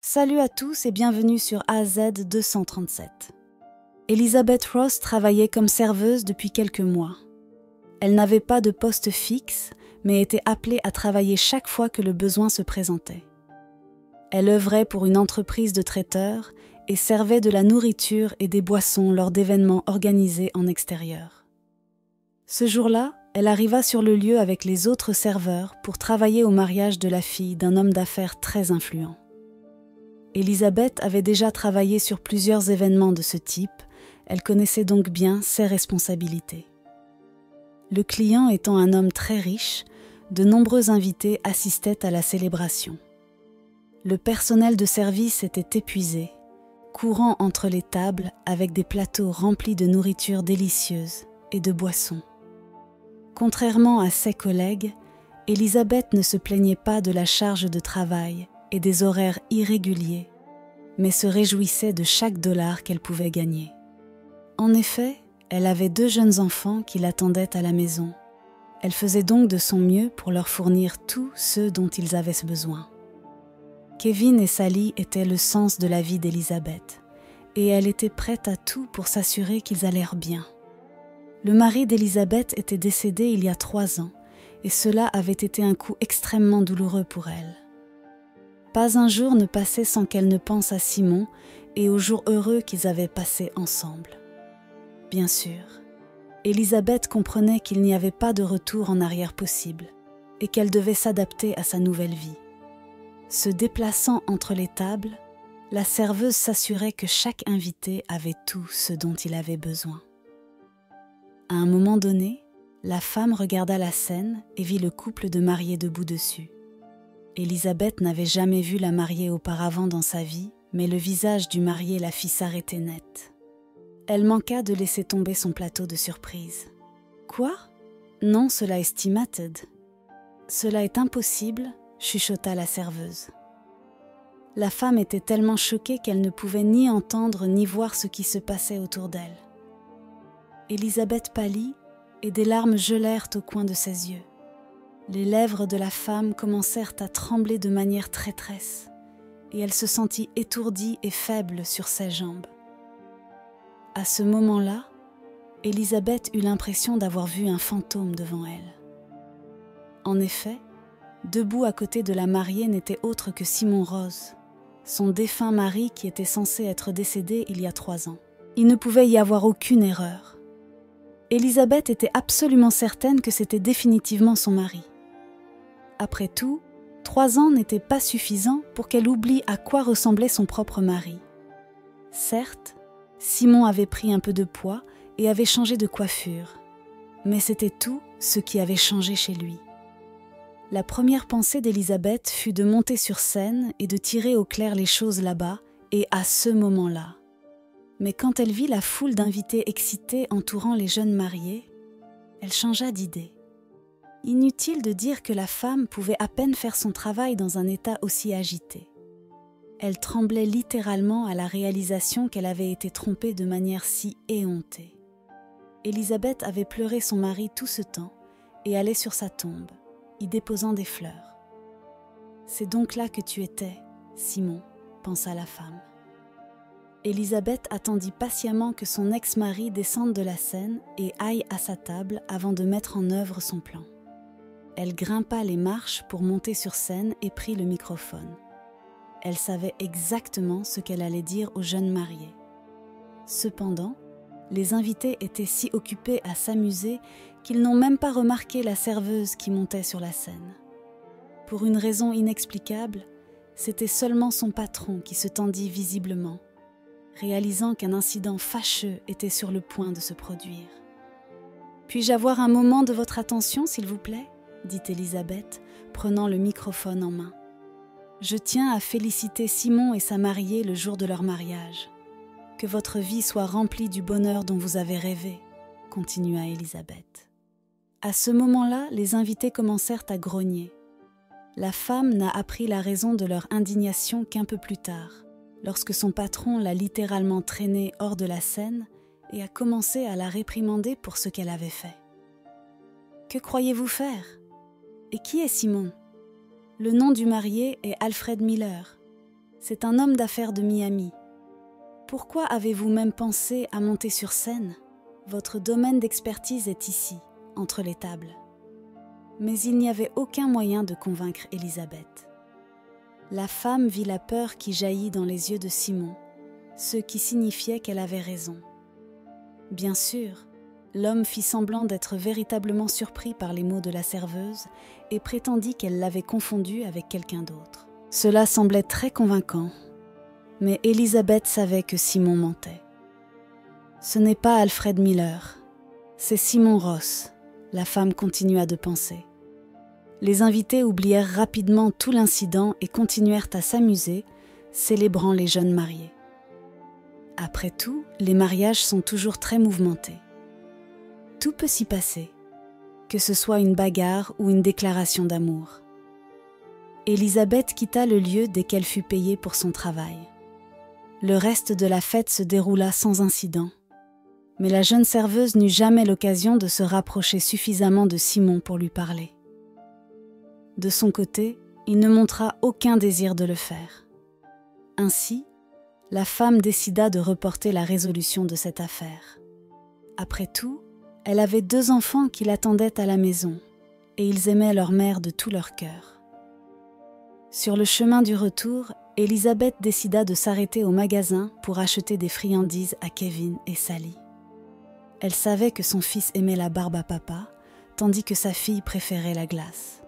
Salut à tous et bienvenue sur AZ 237. Elizabeth Ross travaillait comme serveuse depuis quelques mois. Elle n'avait pas de poste fixe, mais était appelée à travailler chaque fois que le besoin se présentait. Elle œuvrait pour une entreprise de traiteurs et servait de la nourriture et des boissons lors d'événements organisés en extérieur. Ce jour-là, elle arriva sur le lieu avec les autres serveurs pour travailler au mariage de la fille d'un homme d'affaires très influent. Elizabeth avait déjà travaillé sur plusieurs événements de ce type, elle connaissait donc bien ses responsabilités. Le client étant un homme très riche, de nombreux invités assistaient à la célébration. Le personnel de service était épuisé, courant entre les tables avec des plateaux remplis de nourriture délicieuse et de boissons. Contrairement à ses collègues, Elizabeth ne se plaignait pas de la charge de travail et des horaires irréguliers, mais se réjouissait de chaque dollar qu'elle pouvait gagner. En effet, elle avait 2 jeunes enfants qui l'attendaient à la maison. Elle faisait donc de son mieux pour leur fournir tout ce dont ils avaient besoin. Kevin et Sally étaient le sens de la vie d'Elizabeth, et elle était prête à tout pour s'assurer qu'ils allèrent bien. Le mari d'Elizabeth était décédé il y a 3 ans, et cela avait été un coup extrêmement douloureux pour elle. Pas un jour ne passait sans qu'elle ne pense à Simon et aux jours heureux qu'ils avaient passés ensemble. Bien sûr, Elizabeth comprenait qu'il n'y avait pas de retour en arrière possible et qu'elle devait s'adapter à sa nouvelle vie. Se déplaçant entre les tables, la serveuse s'assurait que chaque invité avait tout ce dont il avait besoin. À un moment donné, la femme regarda la scène et vit le couple de mariés debout dessus. Elizabeth n'avait jamais vu la mariée auparavant dans sa vie, mais le visage du marié la fit s'arrêter net. Elle manqua de laisser tomber son plateau de surprise. « Quoi ? Non, cela est stimated. »« Cela est impossible, » chuchota la serveuse. La femme était tellement choquée qu'elle ne pouvait ni entendre ni voir ce qui se passait autour d'elle. Elizabeth pâlit et des larmes gelèrent au coin de ses yeux. Les lèvres de la femme commencèrent à trembler de manière traîtresse, et elle se sentit étourdie et faible sur ses jambes. À ce moment-là, Elizabeth eut l'impression d'avoir vu un fantôme devant elle. En effet, debout à côté de la mariée n'était autre que Simon Rose, son défunt mari qui était censé être décédé il y a 3 ans. Il ne pouvait y avoir aucune erreur. Elizabeth était absolument certaine que c'était définitivement son mari. Après tout, 3 ans n'étaient pas suffisants pour qu'elle oublie à quoi ressemblait son propre mari. Certes, Simon avait pris un peu de poids et avait changé de coiffure, mais c'était tout ce qui avait changé chez lui. La première pensée d'Elizabeth fut de monter sur scène et de tirer au clair les choses là-bas, et à ce moment-là. Mais quand elle vit la foule d'invités excités entourant les jeunes mariés, elle changea d'idée. Inutile de dire que la femme pouvait à peine faire son travail dans un état aussi agité. Elle tremblait littéralement à la réalisation qu'elle avait été trompée de manière si éhontée. Elizabeth avait pleuré son mari tout ce temps et allait sur sa tombe, y déposant des fleurs. « C'est donc là que tu étais, Simon, » pensa la femme. Elizabeth attendit patiemment que son ex-mari descende de la scène et aille à sa table avant de mettre en œuvre son plan. Elle grimpa les marches pour monter sur scène et prit le microphone. Elle savait exactement ce qu'elle allait dire aux jeunes mariés. Cependant, les invités étaient si occupés à s'amuser qu'ils n'ont même pas remarqué la serveuse qui montait sur la scène. Pour une raison inexplicable, c'était seulement son patron qui se tendit visiblement, réalisant qu'un incident fâcheux était sur le point de se produire. « Puis-je avoir un moment de votre attention, s'il vous plaît ?» dit Elizabeth, prenant le microphone en main. « Je tiens à féliciter Simon et sa mariée le jour de leur mariage. Que votre vie soit remplie du bonheur dont vous avez rêvé, » continua Elizabeth. À ce moment-là, les invités commencèrent à grogner. La femme n'a appris la raison de leur indignation qu'un peu plus tard, lorsque son patron l'a littéralement traînée hors de la scène et a commencé à la réprimander pour ce qu'elle avait fait. « Que croyez-vous faire ? Et qui est Simon ? Le nom du marié est Alfred Miller. C'est un homme d'affaires de Miami. Pourquoi avez-vous même pensé à monter sur scène? Votre domaine d'expertise est ici, entre les tables. » Mais il n'y avait aucun moyen de convaincre Élisabeth. La femme vit la peur qui jaillit dans les yeux de Simon, ce qui signifiait qu'elle avait raison. Bien sûr, l'homme fit semblant d'être véritablement surpris par les mots de la serveuse et prétendit qu'elle l'avait confondu avec quelqu'un d'autre. Cela semblait très convaincant, mais Élisabeth savait que Simon mentait. Ce n'est pas Alfred Miller, c'est Simon Ross, la femme continua de penser. Les invités oublièrent rapidement tout l'incident et continuèrent à s'amuser, célébrant les jeunes mariés. Après tout, les mariages sont toujours très mouvementés. Tout peut s'y passer, que ce soit une bagarre ou une déclaration d'amour. Élisabeth quitta le lieu dès qu'elle fut payée pour son travail. Le reste de la fête se déroula sans incident, mais la jeune serveuse n'eut jamais l'occasion de se rapprocher suffisamment de Simon pour lui parler. De son côté, il ne montra aucun désir de le faire. Ainsi, la femme décida de reporter la résolution de cette affaire. Après tout, elle avait 2 enfants qui l'attendaient à la maison, et ils aimaient leur mère de tout leur cœur. Sur le chemin du retour, Élisabeth décida de s'arrêter au magasin pour acheter des friandises à Kevin et Sally. Elle savait que son fils aimait la barbe à papa, tandis que sa fille préférait la glace.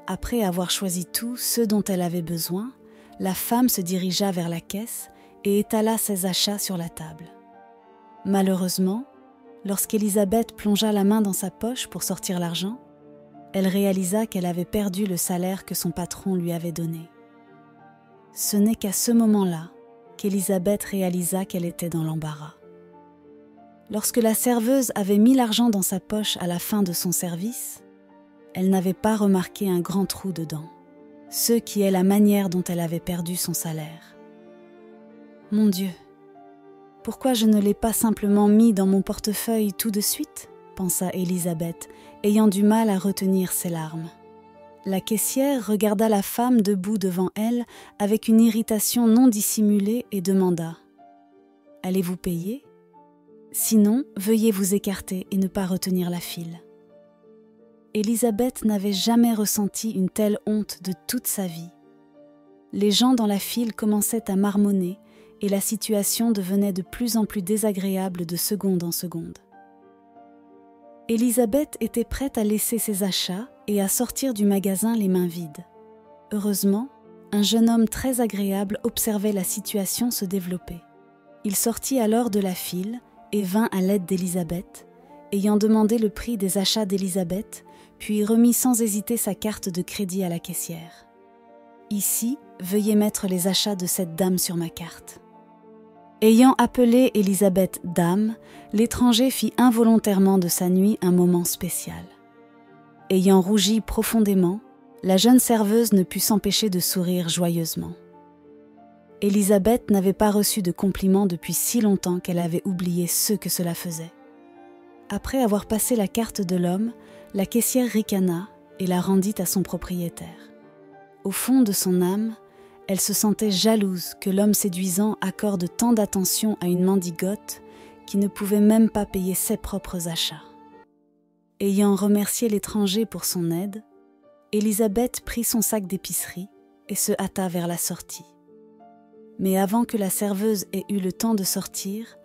Après avoir choisi tout ce dont elle avait besoin, la femme se dirigea vers la caisse et étala ses achats sur la table. Malheureusement, lorsqu'Élisabeth plongea la main dans sa poche pour sortir l'argent, elle réalisa qu'elle avait perdu le salaire que son patron lui avait donné. Ce n'est qu'à ce moment-là qu'Élisabeth réalisa qu'elle était dans l'embarras. Lorsque la serveuse avait mis l'argent dans sa poche à la fin de son service, elle n'avait pas remarqué un grand trou dedans, ce qui est la manière dont elle avait perdu son salaire. « Mon Dieu, pourquoi je ne l'ai pas simplement mis dans mon portefeuille tout de suite ?» pensa Élisabeth, ayant du mal à retenir ses larmes. La caissière regarda la femme debout devant elle avec une irritation non dissimulée et demanda « Allez-vous payer ? Sinon, veuillez vous écarter et ne pas retenir la file. » Élisabeth n'avait jamais ressenti une telle honte de toute sa vie. Les gens dans la file commençaient à marmonner et la situation devenait de plus en plus désagréable de seconde en seconde. Élisabeth était prête à laisser ses achats et à sortir du magasin les mains vides. Heureusement, un jeune homme très agréable observait la situation se développer. Il sortit alors de la file et vint à l'aide d'Élisabeth, ayant demandé le prix des achats d'Élisabeth, puis remit sans hésiter sa carte de crédit à la caissière. « Ici, veuillez mettre les achats de cette dame sur ma carte. » Ayant appelé Élisabeth « dame », l'étranger fit involontairement de sa nuit un moment spécial. Ayant rougi profondément, la jeune serveuse ne put s'empêcher de sourire joyeusement. Élisabeth n'avait pas reçu de compliments depuis si longtemps qu'elle avait oublié ce que cela faisait. Après avoir passé la carte de l'homme, la caissière ricana et la rendit à son propriétaire. Au fond de son âme, elle se sentait jalouse que l'homme séduisant accorde tant d'attention à une mendigote qui ne pouvait même pas payer ses propres achats. Ayant remercié l'étranger pour son aide, Élisabeth prit son sac d'épicerie et se hâta vers la sortie. Mais avant que la serveuse ait eu le temps de sortir,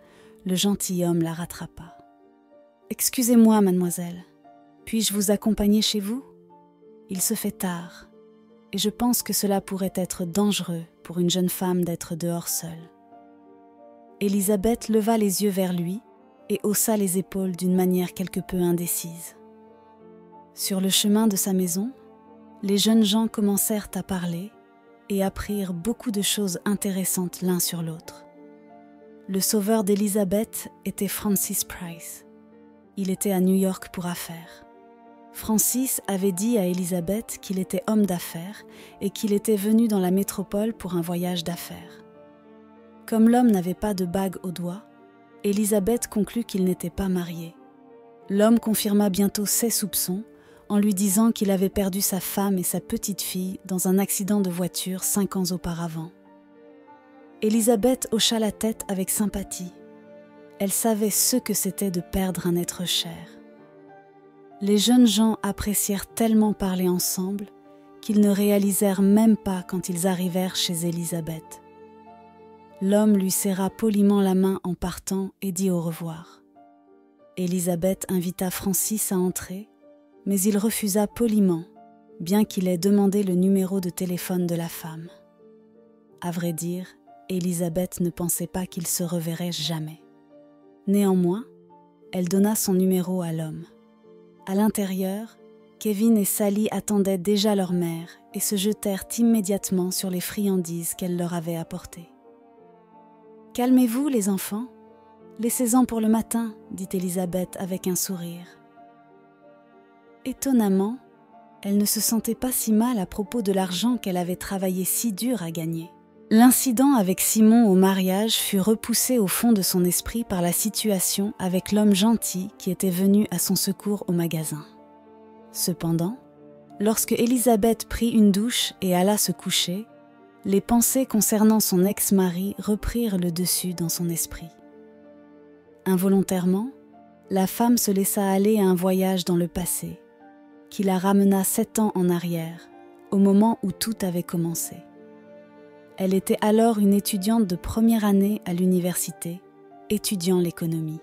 le gentilhomme la rattrapa. « Excusez-moi, mademoiselle, puis-je vous accompagner chez vous ? Il se fait tard, et je pense que cela pourrait être dangereux pour une jeune femme d'être dehors seule. » Élisabeth leva les yeux vers lui et haussa les épaules d'une manière quelque peu indécise. Sur le chemin de sa maison, les jeunes gens commencèrent à parler et apprirent beaucoup de choses intéressantes l'un sur l'autre. Le sauveur d'Élisabeth était Francis Price. Il était à New York pour affaires. Francis avait dit à Élisabeth qu'il était homme d'affaires et qu'il était venu dans la métropole pour un voyage d'affaires. Comme l'homme n'avait pas de bague au doigt, Élisabeth conclut qu'il n'était pas marié. L'homme confirma bientôt ses soupçons en lui disant qu'il avait perdu sa femme et sa petite-fille dans un accident de voiture 5 ans auparavant. Élisabeth hocha la tête avec sympathie. Elle savait ce que c'était de perdre un être cher. Les jeunes gens apprécièrent tellement parler ensemble qu'ils ne réalisèrent même pas quand ils arrivèrent chez Élisabeth. L'homme lui serra poliment la main en partant et dit au revoir. Élisabeth invita Francis à entrer, mais il refusa poliment, bien qu'il ait demandé le numéro de téléphone de la femme. À vrai dire, Élisabeth ne pensait pas qu'ils se reverraient jamais. Néanmoins, elle donna son numéro à l'homme. À l'intérieur, Kevin et Sally attendaient déjà leur mère et se jetèrent immédiatement sur les friandises qu'elle leur avait apportées. « Calmez-vous, les enfants. Laissez-en pour le matin, dit Élisabeth avec un sourire. Étonnamment, elle ne se sentait pas si mal à propos de l'argent qu'elle avait travaillé si dur à gagner. L'incident avec Simon au mariage fut repoussé au fond de son esprit par la situation avec l'homme gentil qui était venu à son secours au magasin. Cependant, lorsque Élisabeth prit une douche et alla se coucher, les pensées concernant son ex-mari reprirent le dessus dans son esprit. Involontairement, la femme se laissa aller à un voyage dans le passé, qui la ramena 7 ans en arrière, au moment où tout avait commencé. Elle était alors une étudiante de première année à l'université, étudiant l'économie.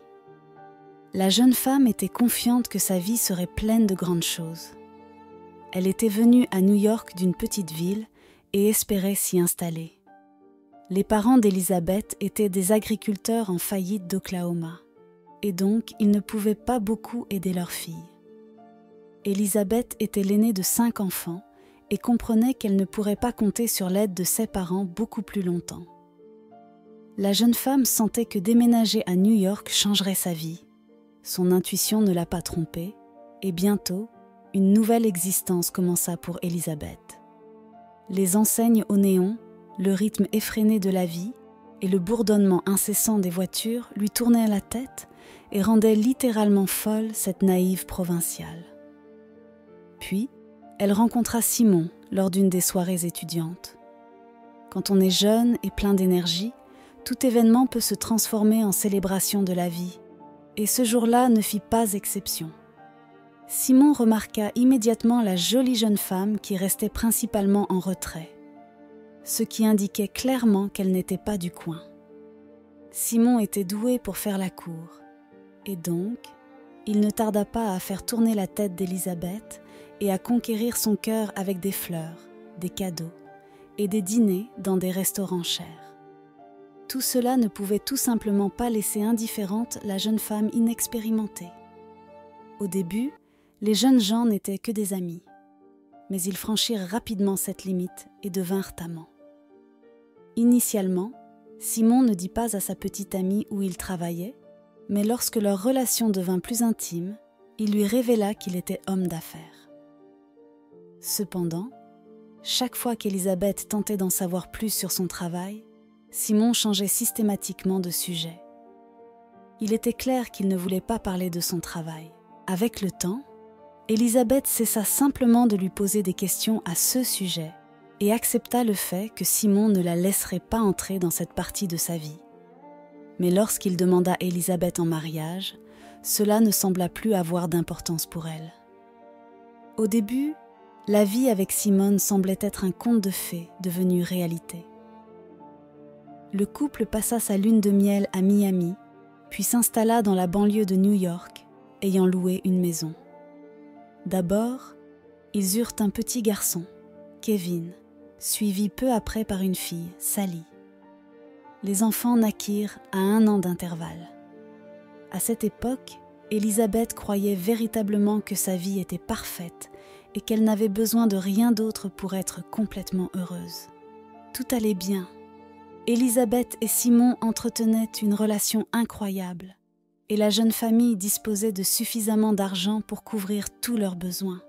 La jeune femme était confiante que sa vie serait pleine de grandes choses. Elle était venue à New York d'une petite ville et espérait s'y installer. Les parents d'Élisabeth étaient des agriculteurs en faillite d'Oklahoma, et donc ils ne pouvaient pas beaucoup aider leur fille. Élisabeth était l'aînée de 5 enfants et comprenait qu'elle ne pourrait pas compter sur l'aide de ses parents beaucoup plus longtemps. La jeune femme sentait que déménager à New York changerait sa vie. Son intuition ne l'a pas trompée, et bientôt, une nouvelle existence commença pour Élisabeth. Les enseignes au néon, le rythme effréné de la vie et le bourdonnement incessant des voitures lui tournaient la tête et rendaient littéralement folle cette naïve provinciale. Puis, elle rencontra Simon lors d'une des soirées étudiantes. Quand on est jeune et plein d'énergie, tout événement peut se transformer en célébration de la vie, et ce jour-là ne fit pas exception. Simon remarqua immédiatement la jolie jeune femme qui restait principalement en retrait, ce qui indiquait clairement qu'elle n'était pas du coin. Simon était doué pour faire la cour, et donc, il ne tarda pas à faire tourner la tête d'Élisabeth et à conquérir son cœur avec des fleurs, des cadeaux et des dîners dans des restaurants chers. Tout cela ne pouvait tout simplement pas laisser indifférente la jeune femme inexpérimentée. Au début, les jeunes gens n'étaient que des amis, mais ils franchirent rapidement cette limite et devinrent amants. Initialement, Simon ne dit pas à sa petite amie où il travaillait, mais lorsque leur relation devint plus intime, il lui révéla qu'il était homme d'affaires. Cependant, chaque fois qu'Élisabeth tentait d'en savoir plus sur son travail, Simon changeait systématiquement de sujet. Il était clair qu'il ne voulait pas parler de son travail. Avec le temps, Élisabeth cessa simplement de lui poser des questions à ce sujet et accepta le fait que Simon ne la laisserait pas entrer dans cette partie de sa vie. Mais lorsqu'il demanda Élisabeth en mariage, cela ne sembla plus avoir d'importance pour elle. Au début, la vie avec Simone semblait être un conte de fées devenu réalité. Le couple passa sa lune de miel à Miami, puis s'installa dans la banlieue de New York, ayant loué une maison. D'abord, ils eurent un petit garçon, Kevin, suivi peu après par une fille, Sally. Les enfants naquirent à 1 an d'intervalle. À cette époque, Élisabeth croyait véritablement que sa vie était parfaite et qu'elle n'avait besoin de rien d'autre pour être complètement heureuse. Tout allait bien. Élisabeth et Simon entretenaient une relation incroyable et la jeune famille disposait de suffisamment d'argent pour couvrir tous leurs besoins.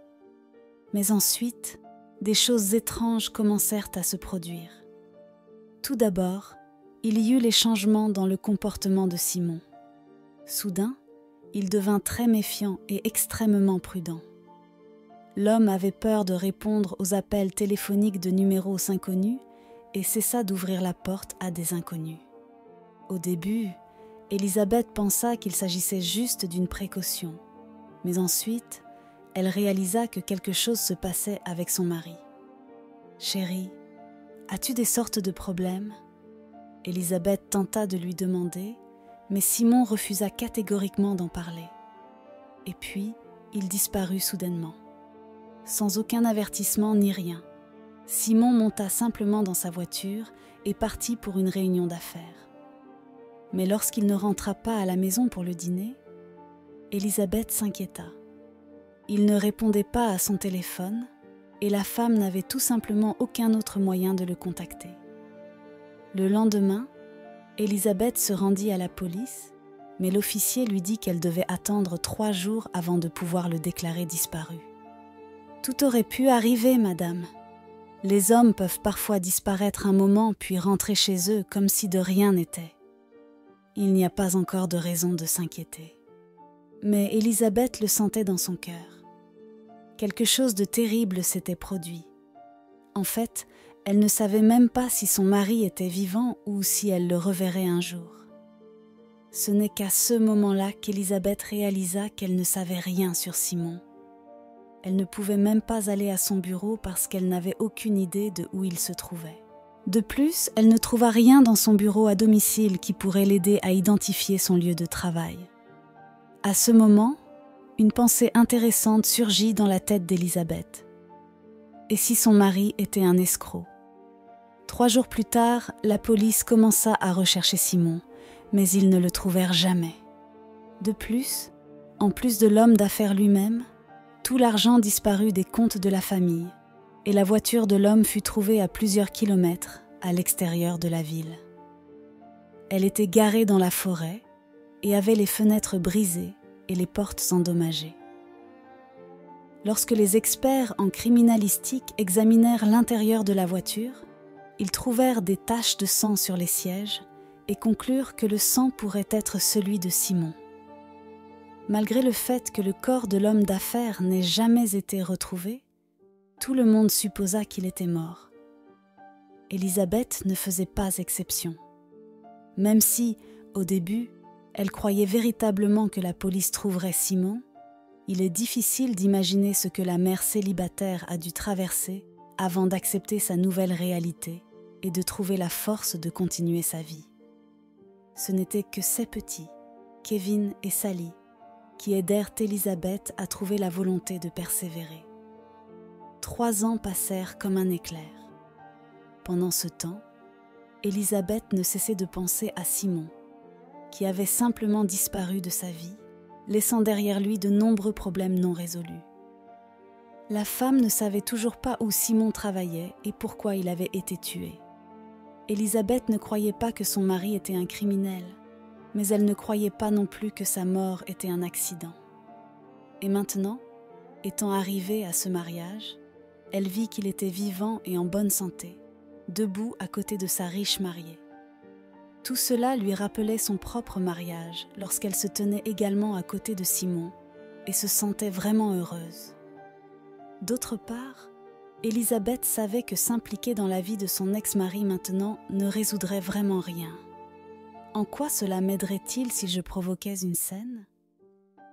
Mais ensuite, des choses étranges commencèrent à se produire. Tout d'abord, il y eut les changements dans le comportement de Simon. Soudain, il devint très méfiant et extrêmement prudent. L'homme avait peur de répondre aux appels téléphoniques de numéros inconnus et cessa d'ouvrir la porte à des inconnus. Au début, Elisabeth pensa qu'il s'agissait juste d'une précaution, mais ensuite, elle réalisa que quelque chose se passait avec son mari. « Chérie, as-tu des sortes de problèmes ?» Elisabeth tenta de lui demander, mais Simon refusa catégoriquement d'en parler. Et puis, il disparut soudainement. Sans aucun avertissement ni rien, Simon monta simplement dans sa voiture et partit pour une réunion d'affaires. Mais lorsqu'il ne rentra pas à la maison pour le dîner, Elisabeth s'inquiéta. Il ne répondait pas à son téléphone et la femme n'avait tout simplement aucun autre moyen de le contacter. Le lendemain, Elisabeth se rendit à la police, mais l'officier lui dit qu'elle devait attendre 3 jours avant de pouvoir le déclarer disparu. « Tout aurait pu arriver, madame. Les hommes peuvent parfois disparaître un moment puis rentrer chez eux comme si de rien n'était. Il n'y a pas encore de raison de s'inquiéter. » Mais Elisabeth le sentait dans son cœur. Quelque chose de terrible s'était produit. En fait, elle ne savait même pas si son mari était vivant ou si elle le reverrait un jour. Ce n'est qu'à ce moment-là qu'Elisabeth réalisa qu'elle ne savait rien sur Simon. Elle ne pouvait même pas aller à son bureau parce qu'elle n'avait aucune idée de où il se trouvait. De plus, elle ne trouva rien dans son bureau à domicile qui pourrait l'aider à identifier son lieu de travail. À ce moment, une pensée intéressante surgit dans la tête d'Elisabeth. Et si son mari était un escroc? 3 jours plus tard, la police commença à rechercher Simon, mais ils ne le trouvèrent jamais. De plus, en plus de l'homme d'affaires lui-même, tout l'argent disparut des comptes de la famille, et la voiture de l'homme fut trouvée à plusieurs kilomètres à l'extérieur de la ville. Elle était garée dans la forêt et avait les fenêtres brisées et les portes endommagées. Lorsque les experts en criminalistique examinèrent l'intérieur de la voiture, ils trouvèrent des taches de sang sur les sièges et conclurent que le sang pourrait être celui de Simon. Malgré le fait que le corps de l'homme d'affaires n'ait jamais été retrouvé, tout le monde supposa qu'il était mort. Elisabeth ne faisait pas exception. Même si, au début, elle croyait véritablement que la police trouverait Simon, il est difficile d'imaginer ce que la mère célibataire a dû traverser avant d'accepter sa nouvelle réalité et de trouver la force de continuer sa vie. Ce n'étaient que ces petits, Kevin et Sally, qui aidèrent Elisabeth à trouver la volonté de persévérer. 3 ans passèrent comme un éclair. Pendant ce temps, Elisabeth ne cessait de penser à Simon, qui avait simplement disparu de sa vie, laissant derrière lui de nombreux problèmes non résolus. La femme ne savait toujours pas où Simon travaillait et pourquoi il avait été tué. Elisabeth ne croyait pas que son mari était un criminel, mais elle ne croyait pas non plus que sa mort était un accident. Et maintenant, étant arrivée à ce mariage, elle vit qu'il était vivant et en bonne santé, debout à côté de sa riche mariée. Tout cela lui rappelait son propre mariage lorsqu'elle se tenait également à côté de Simon et se sentait vraiment heureuse. D'autre part, Elisabeth savait que s'impliquer dans la vie de son ex-mari maintenant ne résoudrait vraiment rien. En quoi cela m'aiderait-il si je provoquais une scène?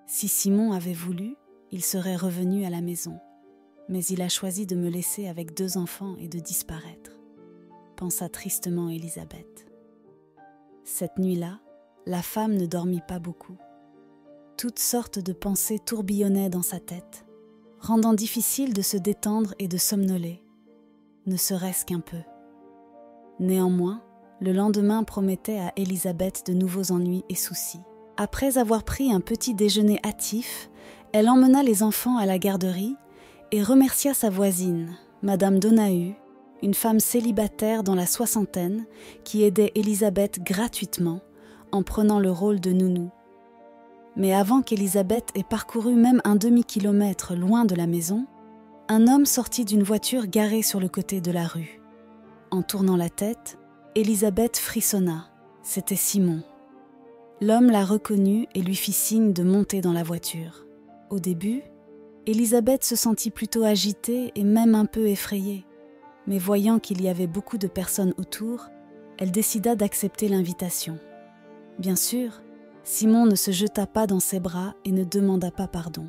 Si Simon avait voulu, il serait revenu à la maison, mais il a choisi de me laisser avec 2 enfants et de disparaître, pensa tristement Elisabeth. Cette nuit-là, la femme ne dormit pas beaucoup. Toutes sortes de pensées tourbillonnaient dans sa tête, rendant difficile de se détendre et de somnoler, ne serait-ce qu'un peu. Néanmoins, le lendemain promettait à Elisabeth de nouveaux ennuis et soucis. Après avoir pris un petit déjeuner hâtif, elle emmena les enfants à la garderie et remercia sa voisine, Madame Donahue, une femme célibataire dans la 60aine qui aidait Elisabeth gratuitement en prenant le rôle de nounou. Mais avant qu'Elisabeth ait parcouru même un demi-kilomètre loin de la maison, un homme sortit d'une voiture garée sur le côté de la rue. En tournant la tête, Elisabeth frissonna. C'était Simon. L'homme la reconnut et lui fit signe de monter dans la voiture. Au début, Élisabeth se sentit plutôt agitée et même un peu effrayée, mais voyant qu'il y avait beaucoup de personnes autour, elle décida d'accepter l'invitation. Bien sûr, Simon ne se jeta pas dans ses bras et ne demanda pas pardon.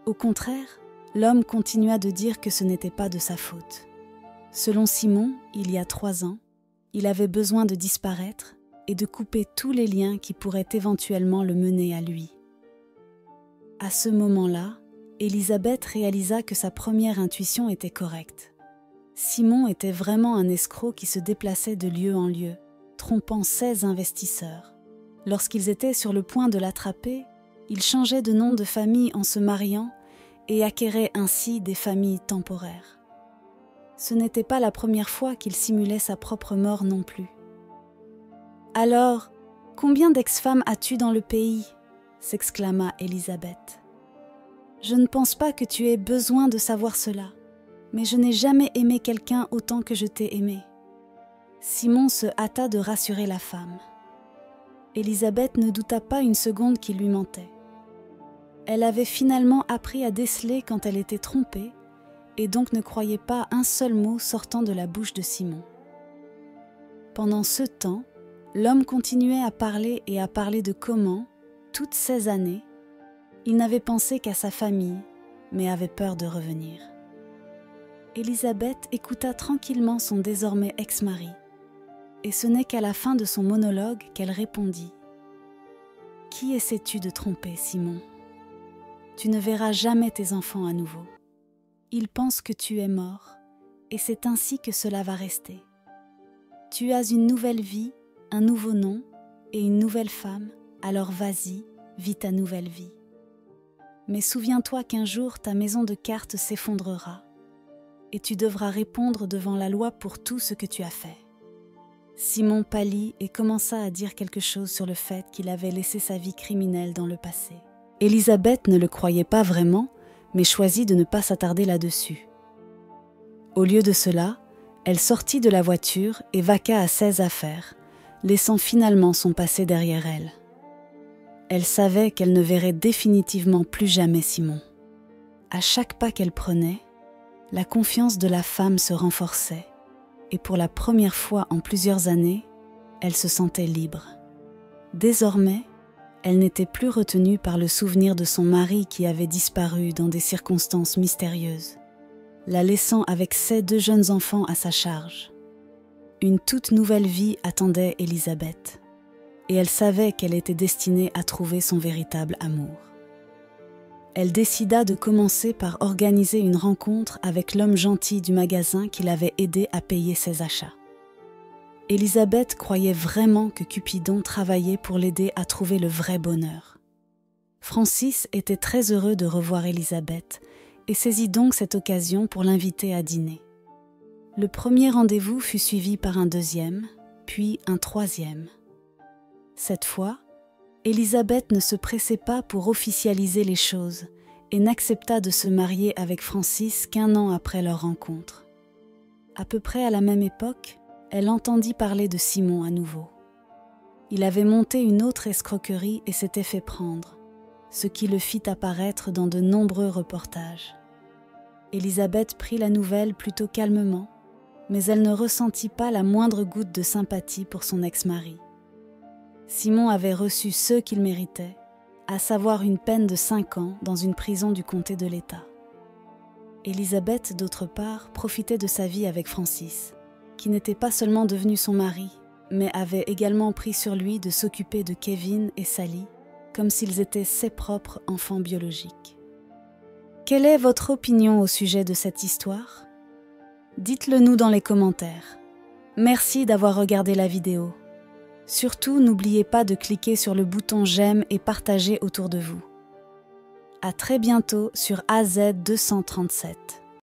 Au contraire, l'homme continua de dire que ce n'était pas de sa faute. Selon Simon, il y a 3 ans, il avait besoin de disparaître et de couper tous les liens qui pourraient éventuellement le mener à lui. À ce moment-là, Élisabeth réalisa que sa première intuition était correcte. Simon était vraiment un escroc qui se déplaçait de lieu en lieu, trompant 16 investisseurs. Lorsqu'ils étaient sur le point de l'attraper, il changeait de nom de famille en se mariant et acquérait ainsi des familles temporaires. Ce n'était pas la première fois qu'il simulait sa propre mort non plus. « Alors, combien d'ex-femmes as-tu dans le pays ?» s'exclama Élisabeth. « Je ne pense pas que tu aies besoin de savoir cela, mais je n'ai jamais aimé quelqu'un autant que je t'ai aimé. » Simon se hâta de rassurer la femme. Élisabeth ne douta pas une seconde qu'il lui mentait. Elle avait finalement appris à déceler quand elle était trompée et donc ne croyait pas un seul mot sortant de la bouche de Simon. Pendant ce temps, l'homme continuait à parler de comment, toutes ces années, il n'avait pensé qu'à sa famille, mais avait peur de revenir. Élisabeth écouta tranquillement son désormais ex-mari, et ce n'est qu'à la fin de son monologue qu'elle répondit « Qui essaies-tu de tromper, Simon ? Tu ne verras jamais tes enfants à nouveau. Ils pensent que tu es mort, et c'est ainsi que cela va rester. Tu as une nouvelle vie, un nouveau nom et une nouvelle femme, alors vas-y, vis ta nouvelle vie. Mais souviens-toi qu'un jour ta maison de cartes s'effondrera, et tu devras répondre devant la loi pour tout ce que tu as fait. » Simon pâlit et commença à dire quelque chose sur le fait qu'il avait laissé sa vie criminelle dans le passé. Élisabeth ne le croyait pas vraiment, mais choisit de ne pas s'attarder là-dessus. Au lieu de cela, elle sortit de la voiture et vaqua à ses affaires, laissant finalement son passé derrière elle. Elle savait qu'elle ne verrait définitivement plus jamais Simon. À chaque pas qu'elle prenait, la confiance de la femme se renforçait, et pour la première fois en plusieurs années, elle se sentait libre. Désormais, elle n'était plus retenue par le souvenir de son mari qui avait disparu dans des circonstances mystérieuses, la laissant avec ses 2 jeunes enfants à sa charge. Une toute nouvelle vie attendait Élisabeth, et elle savait qu'elle était destinée à trouver son véritable amour. Elle décida de commencer par organiser une rencontre avec l'homme gentil du magasin qui l'avait aidé à payer ses achats. Élisabeth croyait vraiment que Cupidon travaillait pour l'aider à trouver le vrai bonheur. Francis était très heureux de revoir Élisabeth et saisit donc cette occasion pour l'inviter à dîner. Le premier rendez-vous fut suivi par un 2e, puis un 3e. Cette fois, Élisabeth ne se pressait pas pour officialiser les choses et n'accepta de se marier avec Francis qu'1 an après leur rencontre. À peu près à la même époque, elle entendit parler de Simon à nouveau. Il avait monté une autre escroquerie et s'était fait prendre, ce qui le fit apparaître dans de nombreux reportages. Élisabeth prit la nouvelle plutôt calmement, mais elle ne ressentit pas la moindre goutte de sympathie pour son ex-mari. Simon avait reçu ce qu'il méritait, à savoir une peine de 5 ans dans une prison du comté de l'État. Élisabeth, d'autre part, profitait de sa vie avec Francis, qui n'était pas seulement devenu son mari, mais avait également pris sur lui de s'occuper de Kevin et Sally, comme s'ils étaient ses propres enfants biologiques. Quelle est votre opinion au sujet de cette histoire ? Dites-le nous dans les commentaires. Merci d'avoir regardé la vidéo. Surtout, n'oubliez pas de cliquer sur le bouton j'aime et partager autour de vous. À très bientôt sur AZ 237.